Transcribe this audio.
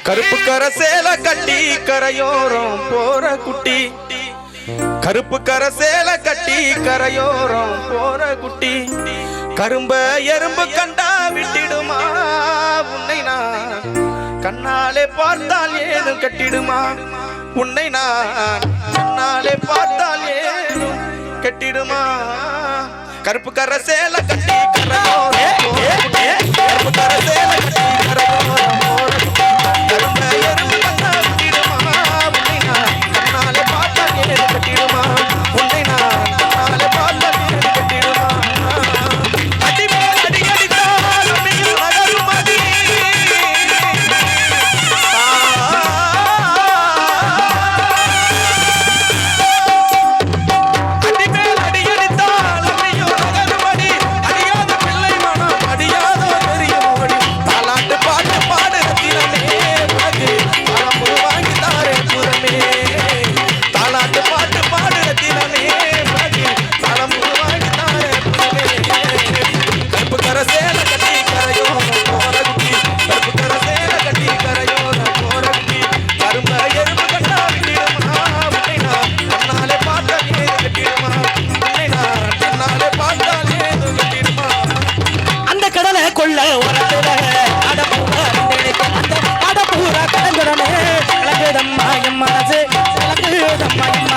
கருப்பு கரை சேல கட்டி கரையோரம் போற குட்டி கருப்பு கரை சேல கட்டி கரையோரம் போற குட்டி கரும்ப எறும்பு கண்டா விட்டிடுமா உன்னை நான் கண்ணாலே பார்த்தால் ஏதும் கட்டிடுமா உன்னை நான் கண்ணாலே பார்த்தால் ஏதும் கட்டிடுமா கருப்பு கரை சேல கட்டி கரையோரம் போற குட்டி கருப்பு கரை சேல கட்டி கரையோரம் போற குட்டி கரும்ப எறும்பு கண்டா விட்டிடுமா உன்னை நான் கண்ணாலே பார்த்தால் ஏதும் கட்டிடுமா உன்னை நான் கண்ணாலே பார்த்தால் ஏதும் கட்டிடுமா அடிமேல் அடி அடித்தால் அம்மையில் நகரும் அடி அடிமேல் அடி அடித்தால் அம்மையில் நகரும் அடி அடியாத பிள்ளை மனம் அடியாதோ தெரியும் ஓடி தாலாட்டு பாட்டு பாடு ரத்தினமே உனக்கு பழம்பு வாங்கி தாரே புறமே தாலாட்டு பாட்டு பாடு ரத்தினமே உனக்கு பழம்பு வாங்கி தாரே புறமே கருப்பு கரை சேல கட்டி கரையோரம் போற குட்டி கருப்பு கரை சேல கட்டி கரையோரம் போற குட்டி கரும்ப எறும்பு கண்டா விட்டிடுமா உன்னை நான் கண்ணாலே பார்த்தால் ஏது கட்டிடுமா உன்னை நான் கண்ணாலே பார்த்தால் ஏது கட்டிடுமா அந்த கடலை கொள்ள உரத்துல அடப்பூரா கடந்துடனே கலங்குதம்மா என் மனசு கலங்குதம்மா என்